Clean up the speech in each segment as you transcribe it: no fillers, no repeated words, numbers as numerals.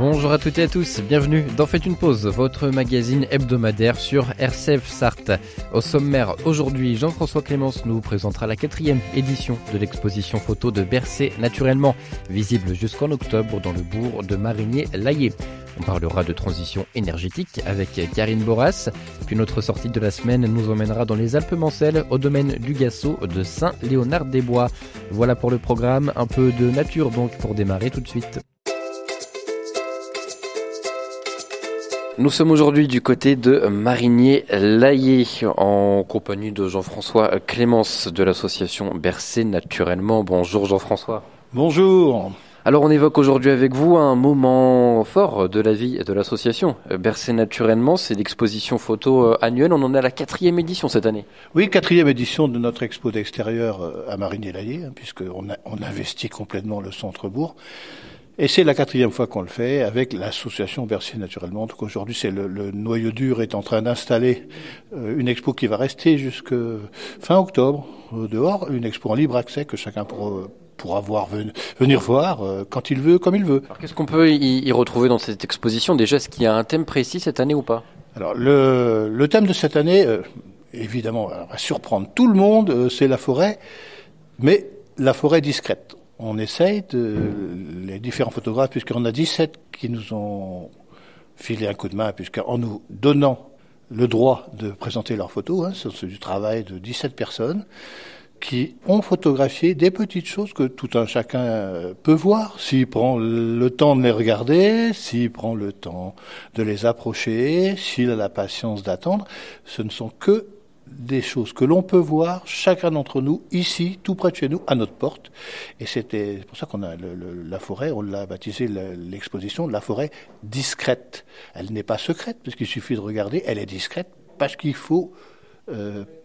Bonjour à toutes et à tous, bienvenue dans Faites une pause, votre magazine hebdomadaire sur RCF Sarthe. Au sommaire, aujourd'hui, Jean-François Clémence nous présentera la 4e édition de l'exposition photo de Bercé naturellement, visible jusqu'en octobre dans le bourg de Marigné-Laillé. On parlera de transition énergétique avec Karine Boras. Puis notre sortie de la semaine nous emmènera dans les Alpes-Mancelles au domaine du Gassot de Saint-Léonard-des-Bois. Voilà pour le programme, un peu de nature donc pour démarrer tout de suite. Nous sommes aujourd'hui du côté de Marigné-Laillé en compagnie de Jean-François Clémence de l'association Bercé naturellement. Bonjour Jean-François. Bonjour. Alors on évoque aujourd'hui avec vous un moment fort de la vie de l'association. Bercé naturellement, c'est l'exposition photo annuelle. On en est à la 4e édition cette année. Oui, 4e édition de notre expo d'extérieur à Marigné-Laillé, puisqu'on investit complètement le centre-bourg. Et c'est la 4e fois qu'on le fait avec l'association Bercé naturellement. Donc aujourd'hui, c'est le noyau dur est en train d'installer une expo qui va rester jusque fin octobre dehors, une expo en libre accès que chacun pourra venir voir quand il veut, comme il veut. Alors qu'est-ce qu'on peut y retrouver dans cette exposition? Déjà, est-ce qu'il y a un thème précis cette année ou pas? Alors le thème de cette année, évidemment, va surprendre tout le monde, c'est la forêt, mais la forêt discrète. On essaye les différents photographes, puisqu'on a 17 qui nous ont filé un coup de main, puisqu'en nous donnant le droit de présenter leurs photos, c'est du travail de 17 personnes, qui ont photographié des petites choses que tout un chacun peut voir, s'il prend le temps de les regarder, s'il prend le temps de les approcher, s'il a la patience d'attendre. Ce ne sont que des choses que l'on peut voir, chacun d'entre nous, ici, tout près de chez nous, à notre porte. Et c'est pour ça qu'on a la forêt, on l'a baptisé l'exposition, la forêt discrète. Elle n'est pas secrète, parce qu'il suffit de regarder, elle est discrète, parce qu'il faut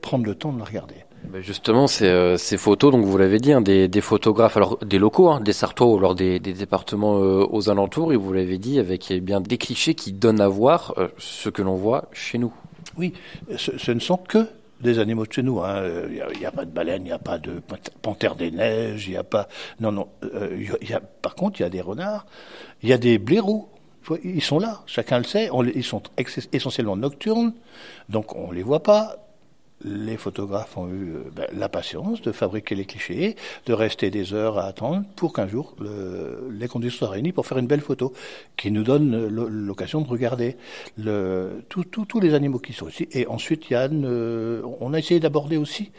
prendre le temps de la regarder. Justement, ces photos, donc vous l'avez dit, des photographes, alors des locaux, des Sartois ou alors des départements aux alentours, et vous l'avez dit, avec bien des clichés qui donnent à voir ce que l'on voit chez nous. Oui, ce ne sont que des animaux de chez nous. Il n'y a pas de baleine, il n'y a pas de panthère des neiges, il n'y a pas... Non. Par contre, il y a des renards, il y a des blaireaux. Ils sont là, chacun le sait. Ils sont essentiellement nocturnes, donc on ne les voit pas. Les photographes ont eu la patience de fabriquer les clichés, de rester des heures à attendre pour qu'un jour les conditions soient réunies pour faire une belle photo qui nous donne l'occasion de regarder tous les animaux qui sont ici. Et ensuite, on a essayé d'aborder aussi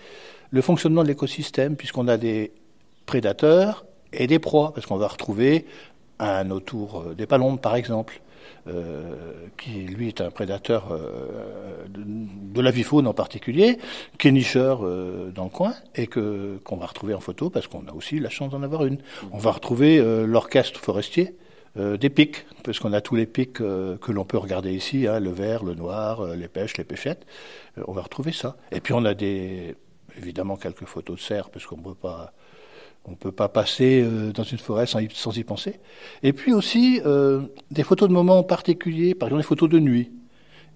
le fonctionnement de l'écosystème, puisqu'on a des prédateurs et des proies, parce qu'on va retrouver autour des palombes, par exemple. Qui lui est un prédateur de l'avifaune en particulier, qui est nicheur dans le coin et qu'on va retrouver en photo parce qu'on a aussi la chance d'en avoir une. On va retrouver l'orchestre forestier des pics, parce qu'on a tous les pics que l'on peut regarder ici, le vert, le noir, les pêches, les pêchettes. On va retrouver ça. Et puis on a évidemment quelques photos de cerfs, parce qu'on ne peut pas passer dans une forêt sans y penser. Et puis aussi des photos de moments particuliers, par exemple les photos de nuit.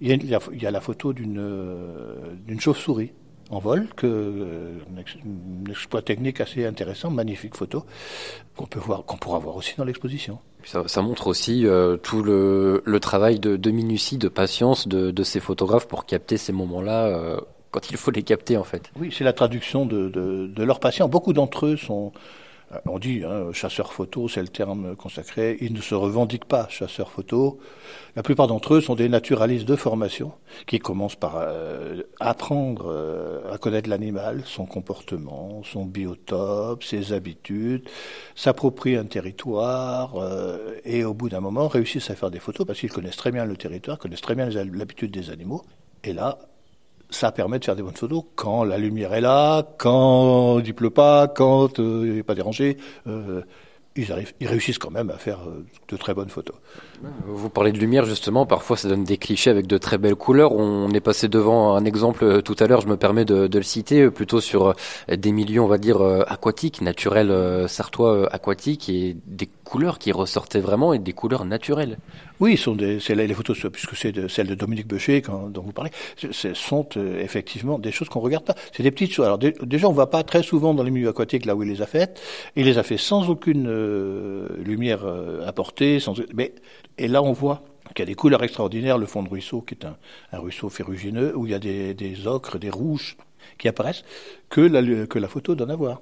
Il y a la photo d'une chauve-souris en vol, un exploit technique assez intéressant, magnifique photo, qu'on pourra voir aussi dans l'exposition. Ça montre aussi tout le travail de minutie, de patience de ces photographes pour capter ces moments-là quand il faut les capter en fait. Oui, c'est la traduction de leurs patients. Beaucoup d'entre eux on dit chasseurs photo, c'est le terme consacré, ils ne se revendiquent pas chasseurs photo. La plupart d'entre eux sont des naturalistes de formation qui commencent par apprendre à connaître l'animal, son comportement, son biotope, ses habitudes, s'approprient un territoire et au bout d'un moment réussissent à faire des photos parce qu'ils connaissent très bien le territoire, connaissent très bien l'habitude des animaux. Et là, ça permet de faire des bonnes photos quand la lumière est là, quand il pleut pas, quand il n'est pas dérangé. Ils réussissent quand même à faire de très bonnes photos. Vous parlez de lumière justement, parfois ça donne des clichés avec de très belles couleurs. On est passé devant un exemple tout à l'heure, je me permets de le citer, plutôt sur des milieux on va dire aquatiques, naturels sartois aquatiques, et des couleurs qui ressortaient vraiment et des couleurs naturelles. Oui, c'est les photos, puisque c'est celles de Dominique Beucher dont vous parlez, ce sont effectivement des choses qu'on regarde pas. C'est des petites choses. Alors déjà, on va pas très souvent dans les milieux aquatiques là où il les a faites. Il les a fait sans aucune lumière apportée. Et là, on voit qu'il y a des couleurs extraordinaires. Le fond de ruisseau, qui est un ruisseau ferrugineux, où il y a des ocres, des rouges qui apparaissent, que la photo donne à voir.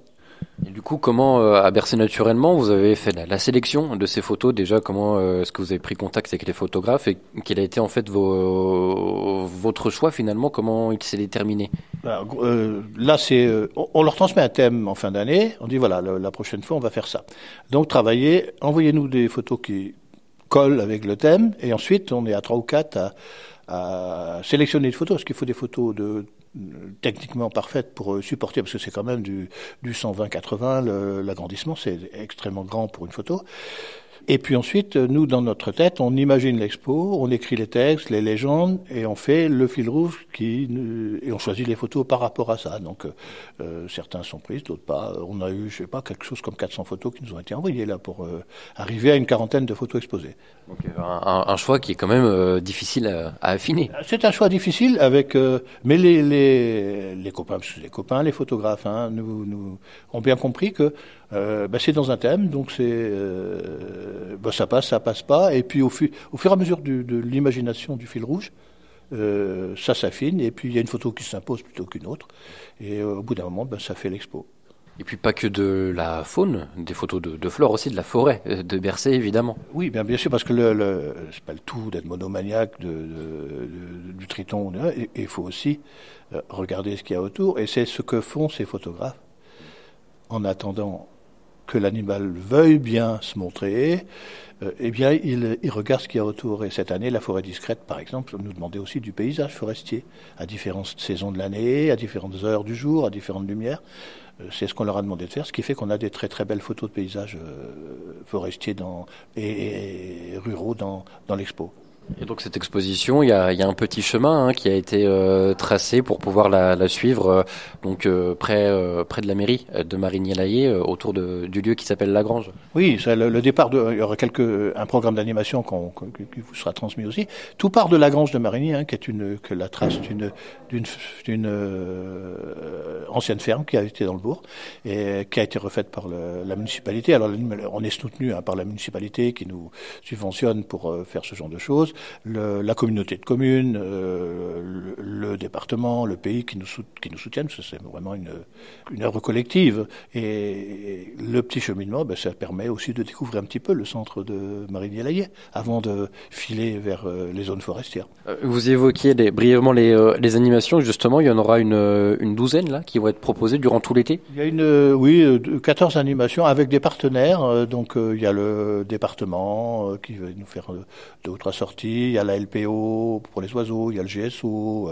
Et du coup, comment, à Bercé Naturellement, vous avez fait la sélection de ces photos? Déjà, comment est-ce que vous avez pris contact avec les photographes et quel a été en fait votre choix finalement? Comment il s'est déterminé? Alors, là, on leur transmet un thème en fin d'année. On dit voilà, la prochaine fois, on va faire ça. Donc, envoyez-nous des photos qui collent avec le thème, et ensuite, on est à 3 ou 4 à sélectionner des photos, parce qu'il faut des photos techniquement parfaites pour supporter, parce que c'est quand même du 120-80, l'agrandissement, c'est extrêmement grand pour une photo. Et puis ensuite, nous, dans notre tête, on imagine l'expo, on écrit les textes, les légendes, et on fait le fil rouge et on choisit les photos par rapport à ça. Donc, certains sont prises, d'autres pas. On a eu, je sais pas, quelque chose comme 400 photos qui nous ont été envoyées là pour arriver à une quarantaine de photos exposées. Donc, un choix qui est quand même difficile à affiner. C'est un choix difficile mais les copains, parce que les copains, les photographes, nous ont bien compris que c'est dans un thème, donc ça passe pas, et puis au fur et à mesure de l'imagination du fil rouge, ça s'affine, et puis il y a une photo qui s'impose plutôt qu'une autre, et au bout d'un moment, ça fait l'expo. Et puis pas que de la faune, des photos de flore aussi, de la forêt, de Bercé évidemment. Oui, bien sûr, parce que c'est pas le tout d'être monomaniaque du triton, et il faut aussi regarder ce qu'il y a autour, et c'est ce que font ces photographes en attendant que l'animal veuille bien se montrer, il regarde ce qu'il y a autour. Et cette année, la forêt discrète, par exemple, nous demandait aussi du paysage forestier, à différentes saisons de l'année, à différentes heures du jour, à différentes lumières. C'est ce qu'on leur a demandé de faire, ce qui fait qu'on a des très très belles photos de paysages forestiers et ruraux dans l'expo. Et donc cette exposition, il y a un petit chemin qui a été tracé pour pouvoir la suivre près de la mairie de Marigny-Laillé, autour du lieu qui s'appelle La Grange. Oui, le départ il y aura un programme d'animation qui vous sera transmis aussi. Tout part de La Grange de Marigny, qui est que la trace d'une ancienne ferme qui a été dans le bourg et qui a été refaite par la municipalité. Alors on est soutenu par la municipalité qui nous subventionne pour faire ce genre de choses. La communauté de communes, le département, le pays qui nous soutiennent, parce que c'est vraiment une œuvre collective. Et le petit cheminement, ça permet aussi de découvrir un petit peu le centre de Marigny-Laillé avant de filer vers les zones forestières. Vous évoquiez brièvement les animations. Justement, il y en aura une douzaine là qui vont être proposées durant tout l'été. Il y a 14 animations avec des partenaires. Donc il y a le département qui va nous faire 2 ou 3 sorties. Il y a la LPO pour les oiseaux, il y a le GSO,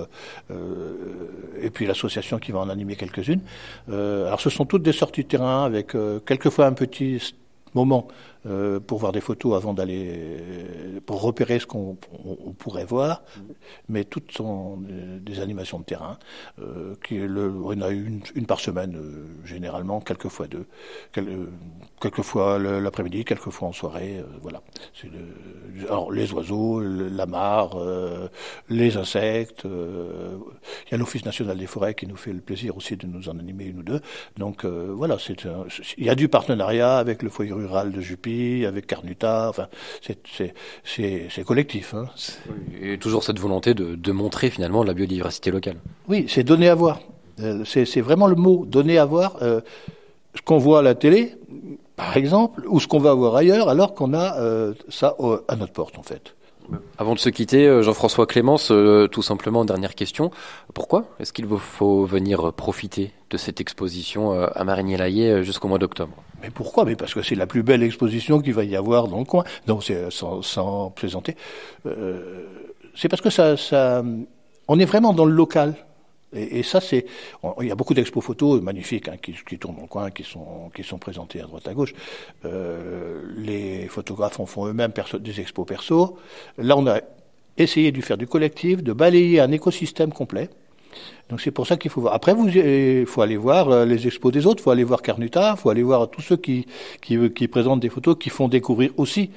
et puis l'association qui va en animer quelques-unes. Alors ce sont toutes des sorties de terrain avec quelquefois un petit moment pour voir des photos avant pour repérer ce qu'on pourrait voir, mais toutes sont des animations de terrain. On a une par semaine généralement, quelquefois 2, quelquefois l'après-midi, quelquefois en soirée. Voilà. Alors les oiseaux, la mare, les insectes. Il y a l'Office national des forêts qui nous fait le plaisir aussi de nous en animer 1 ou 2. Donc voilà, il y a du partenariat avec le foyer rural de Jupy, avec Carnuta, enfin, c'est collectif. Et toujours cette volonté de montrer finalement la biodiversité locale. Oui, c'est donner à voir. C'est vraiment le mot, donner à voir ce qu'on voit à la télé, par exemple, ou ce qu'on va voir ailleurs, alors qu'on a ça à notre porte, en fait. Avant de se quitter, Jean-François Clémence, tout simplement, dernière question. Pourquoi est-ce qu'il vous faut venir profiter de cette exposition à Marigny-Laillé jusqu'au mois d'octobre? Mais pourquoi? Mais parce que c'est la plus belle exposition qu'il va y avoir dans le coin. Donc c'est sans plaisanter. C'est parce que on est vraiment dans le local. Et ça, il y a beaucoup d'expos photos magnifiques qui tournent dans le coin, qui sont présentés à droite à gauche. Les photographes en font eux-mêmes des expos perso. Là, on a essayé de faire du collectif, de balayer un écosystème complet. Donc c'est pour ça qu'il faut voir. Après, il faut aller voir les expos des autres, il faut aller voir Carnuta, il faut aller voir tous ceux qui présentent des photos, qui font découvrir aussi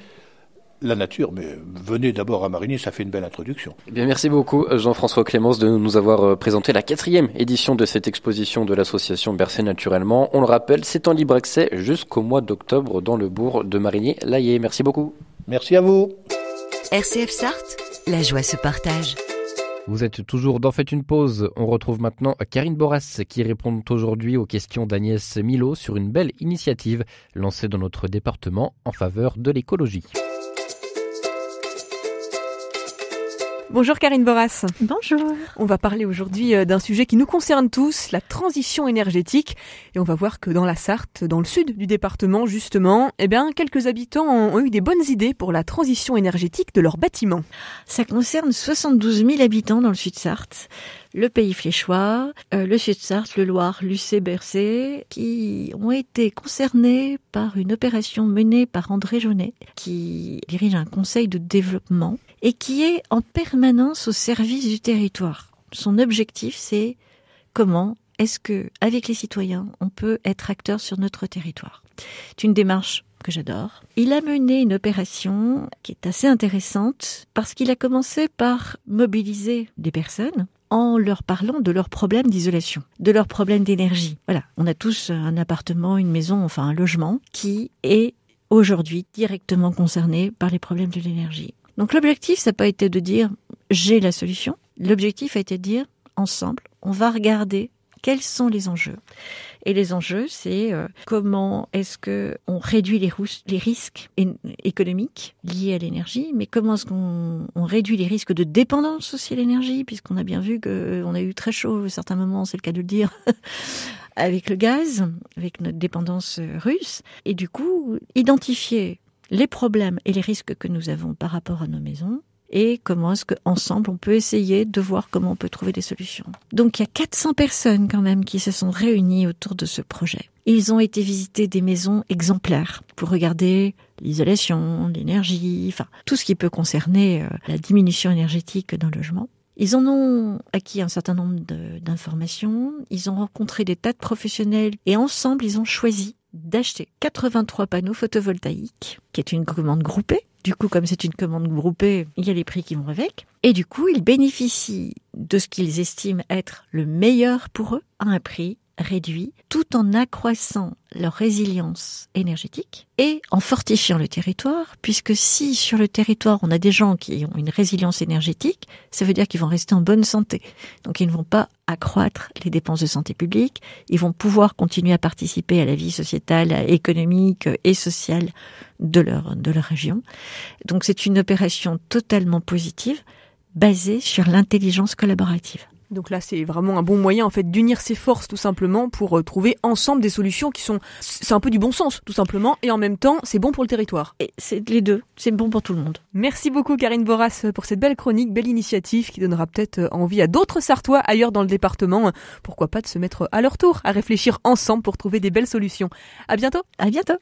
la nature, mais venez d'abord à Marigny, ça fait une belle introduction. Eh bien, merci beaucoup Jean-François Clémence de nous avoir présenté la 4e édition de cette exposition de l'association Bercé Naturellement. On le rappelle, c'est en libre accès jusqu'au mois d'octobre dans le bourg de Marigny-Laillé. Merci beaucoup. Merci à vous. RCF Sarthe, la joie se partage. Vous êtes toujours dans Faites une pause. On retrouve maintenant Karine Boras qui répond aujourd'hui aux questions d'Agnès Milo sur une belle initiative lancée dans notre département en faveur de l'écologie. Bonjour Karine Boras. Bonjour. On va parler aujourd'hui d'un sujet qui nous concerne tous, la transition énergétique. Et on va voir que dans la Sarthe, dans le sud du département justement, quelques habitants ont eu des bonnes idées pour la transition énergétique de leurs bâtiments. Ça concerne 72 000 habitants dans le sud Sarthe, le pays fléchois, le sud Sarthe, le Loir, Lucé-Bercé, qui ont été concernés par une opération menée par André Jaunet, qui dirige un conseil de développement et qui est en permanence au service du territoire. Son objectif, c'est comment est-ce que, avec les citoyens, on peut être acteur sur notre territoire. C'est une démarche que j'adore. Il a mené une opération qui est assez intéressante parce qu'il a commencé par mobiliser des personnes en leur parlant de leurs problèmes d'isolation, de leurs problèmes d'énergie. Voilà, on a tous un appartement, une maison, enfin un logement qui est aujourd'hui directement concerné par les problèmes de l'énergie. Donc l'objectif, ça n'a pas été de dire « j'ai la solution ». L'objectif a été de dire « ensemble, on va regarder quels sont les enjeux ». Et les enjeux, c'est comment est-ce qu'on réduit les risques économiques liés à l'énergie, mais comment est-ce qu'on réduit les risques de dépendance aussi à l'énergie, puisqu'on a bien vu qu'on a eu très chaud à certains moments, c'est le cas de le dire, avec le gaz, avec notre dépendance russe. Et du coup, identifier les problèmes et les risques que nous avons par rapport à nos maisons et comment est-ce qu'ensemble on peut essayer de voir comment on peut trouver des solutions. Donc il y a 400 personnes quand même qui se sont réunies autour de ce projet. Ils ont été visiter des maisons exemplaires pour regarder l'isolation, l'énergie, enfin tout ce qui peut concerner la diminution énergétique d'un logement. Ils en ont acquis un certain nombre d'informations, ils ont rencontré des tas de professionnels et ensemble ils ont choisi d'acheter 83 panneaux photovoltaïques, qui est une commande groupée. Du coup, comme c'est une commande groupée, il y a les prix qui vont avec. Et du coup, ils bénéficient de ce qu'ils estiment être le meilleur pour eux à un prix réduit, tout en accroissant leur résilience énergétique et en fortifiant le territoire, puisque si sur le territoire on a des gens qui ont une résilience énergétique, ça veut dire qu'ils vont rester en bonne santé. Donc ils ne vont pas accroître les dépenses de santé publique, ils vont pouvoir continuer à participer à la vie sociétale, économique et sociale de leur région. Donc c'est une opération totalement positive, basée sur l'intelligence collaborative. Donc là, c'est vraiment un bon moyen en fait d'unir ses forces tout simplement pour trouver ensemble des solutions qui sont... C'est un peu du bon sens tout simplement et en même temps, c'est bon pour le territoire. Et c'est les deux, c'est bon pour tout le monde. Merci beaucoup Karine Boras pour cette belle chronique, belle initiative qui donnera peut-être envie à d'autres Sartois ailleurs dans le département. Pourquoi pas de se mettre à leur tour à réfléchir ensemble pour trouver des belles solutions. À bientôt. À bientôt.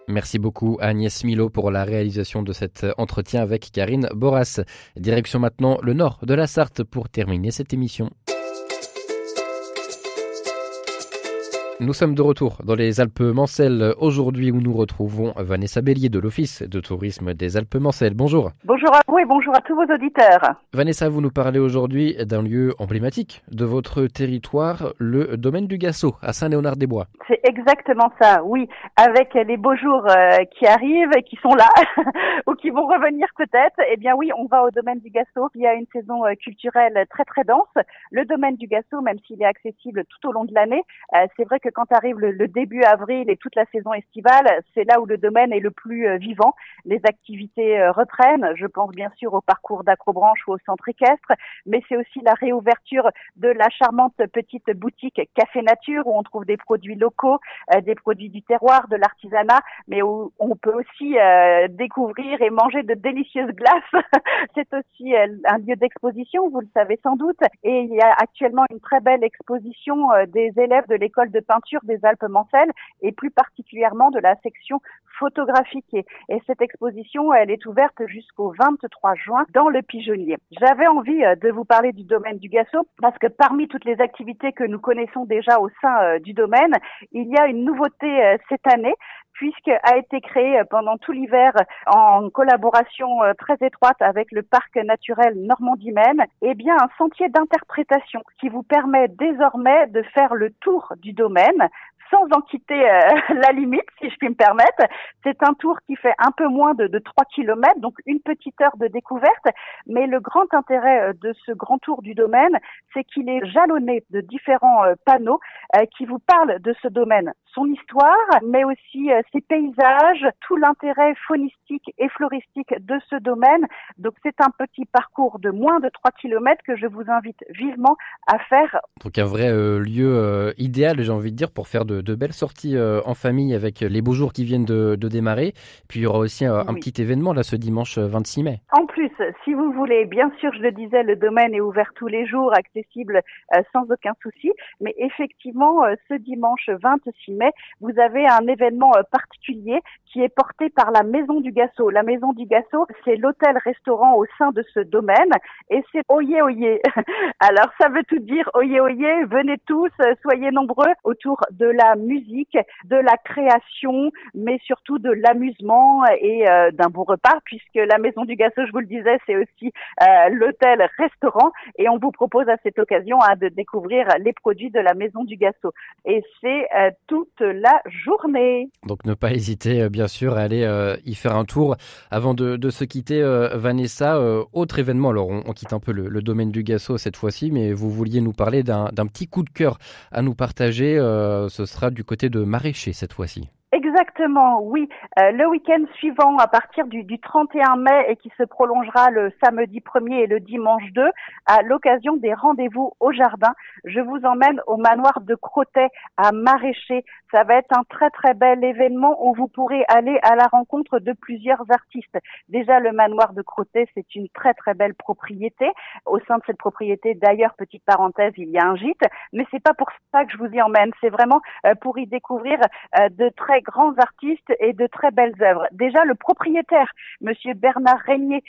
Merci beaucoup à Agnès Milo pour la réalisation de cet entretien avec Karine Boras. Direction maintenant le nord de la Sarthe pour terminer cette émission. Nous sommes de retour dans les Alpes-Mancelles aujourd'hui où nous retrouvons Vanessa Bélier de l'Office de tourisme des Alpes-Mancelles. Bonjour. Bonjour à vous et bonjour à tous vos auditeurs. Vanessa, vous nous parlez aujourd'hui d'un lieu emblématique de votre territoire, le domaine du Gassot à Saint-Léonard-des-Bois. C'est exactement ça, oui. Avec les beaux jours qui arrivent et qui sont là ou qui vont revenir peut-être, eh bien oui, on va au domaine du Gassot. Il y a une saison culturelle très très dense. Le domaine du Gassot, même s'il est accessible tout au long de l'année, c'est vrai que quand arrive le début avril et toute la saison estivale, c'est là où le domaine est le plus vivant. Les activités reprennent. Je pense bien sûr au parcours d'acrobranche ou au centre équestre, mais c'est aussi la réouverture de la charmante petite boutique Café Nature où on trouve des produits locaux, des produits du terroir, de l'artisanat, mais où on peut aussi découvrir et manger de délicieuses glaces. C'est aussi un lieu d'exposition, vous le savez sans doute, et il y a actuellement une très belle exposition des élèves de l'école de peinture peintures des Alpes-Mancelles et plus particulièrement de la section photographique. Et cette exposition, elle est ouverte jusqu'au 23 juin dans le Pigeonnier. J'avais envie de vous parler du domaine du Gassot parce que parmi toutes les activités que nous connaissons déjà au sein du domaine, il y a une nouveauté cette année, puisqu'a été créé pendant tout l'hiver en collaboration très étroite avec le parc naturel Normandie-Maine, un sentier d'interprétation qui vous permet désormais de faire le tour du domaine sans en quitter la limite, si je puis me permettre. C'est un tour qui fait un peu moins de 3 kilomètres, donc une petite heure de découverte. Mais le grand intérêt de ce grand tour du domaine, c'est qu'il est jalonné de différents panneaux qui vous parlent de ce domaine, son histoire, mais aussi ses paysages, tout l'intérêt faunistique et floristique de ce domaine. Donc c'est un petit parcours de moins de 3 kilomètres que je vous invite vivement à faire. Donc un vrai lieu idéal, j'ai envie de dire, pour faire de belles sorties en famille avec les beaux jours qui viennent de démarrer. Puis il y aura aussi un petit événement là ce dimanche 26 mai. En plus, si vous voulez, bien sûr, je le disais, le domaine est ouvert tous les jours, accessible sans aucun souci. Mais effectivement, ce dimanche 26 mai, vous avez un événement particulier qui est porté par la Maison du Gassot. La Maison du Gassot, c'est l'hôtel-restaurant au sein de ce domaine et c'est oyez oyez. Alors ça veut tout dire, oyez oyez, venez tous, soyez nombreux autour de la musique, de la création, mais surtout de l'amusement et d'un bon repas, puisque la Maison du Gassot, je vous le disais, c'est aussi l'hôtel-restaurant et on vous propose à cette occasion de découvrir les produits de la Maison du Gassot. Et c'est toute la journée. Donc ne pas hésiter bien sûr à aller y faire un tour. Avant de se quitter, Vanessa, autre événement, alors on quitte un peu le domaine du Gassot cette fois-ci, mais vous vouliez nous parler d'un petit coup de cœur à nous partager, ce sera du côté de Maraîcher cette fois-ci. Exactement, oui. Le week-end suivant, à partir du 31 mai et qui se prolongera le samedi 1er et le dimanche 2, à l'occasion des rendez-vous au jardin, je vous emmène au manoir de Crottet à Maraîcher. Ça va être un très très bel événement où vous pourrez aller à la rencontre de plusieurs artistes. Déjà, le manoir de Crottet, c'est une très très belle propriété. Au sein de cette propriété, d'ailleurs, petite parenthèse, il y a un gîte, mais c'est pas pour ça que je vous y emmène. C'est vraiment pour y découvrir de très grands artistes et de très belles œuvres. Déjà, le propriétaire, monsieur Bernard Régnier,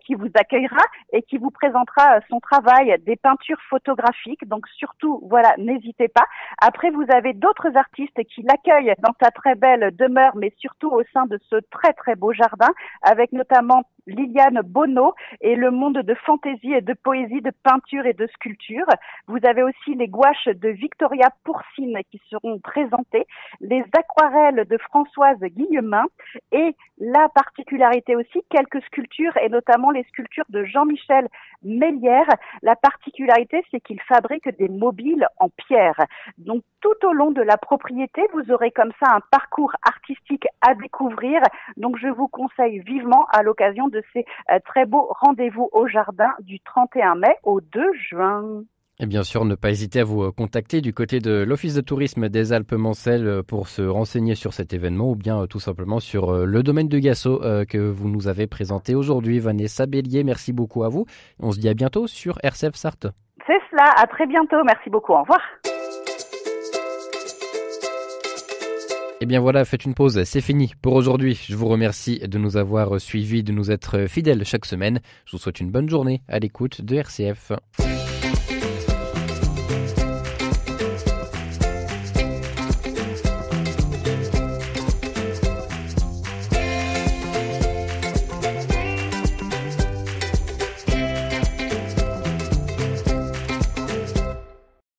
qui vous accueillera et qui vous présentera son travail, des peintures photographiques. Donc surtout, voilà, n'hésitez pas. Après, vous avez d'autres artistes qui l'accueillent dans sa très belle demeure, mais surtout au sein de ce très très beau jardin, avec notamment Liliane Bonneau et le monde de fantaisie et de poésie, de peinture et de sculpture. Vous avez aussi les gouaches de Victoria Poursine qui seront présentées, les aquarelles de Françoise Guillemin et la particularité aussi, quelques sculptures et notamment les sculptures de Jean-Michel Mélière. La particularité, c'est qu'il fabrique des mobiles en pierre. Donc tout au long de la propriété, vous aurez comme ça un parcours artistique à découvrir. Donc je vous conseille vivement à l'occasion de ces très beaux rendez-vous au jardin du 31 mai au 2 juin. Et bien sûr, ne pas hésiter à vous contacter du côté de l'Office de tourisme des Alpes-Mancelles pour se renseigner sur cet événement ou bien tout simplement sur le domaine du Gassot que vous nous avez présenté aujourd'hui. Vanessa Bélier, merci beaucoup à vous. On se dit à bientôt sur RCF Sarthe. C'est cela, à très bientôt. Merci beaucoup, au revoir. Et bien voilà, faites une pause, c'est fini pour aujourd'hui. Je vous remercie de nous avoir suivis, de nous être fidèles chaque semaine. Je vous souhaite une bonne journée à l'écoute de RCF.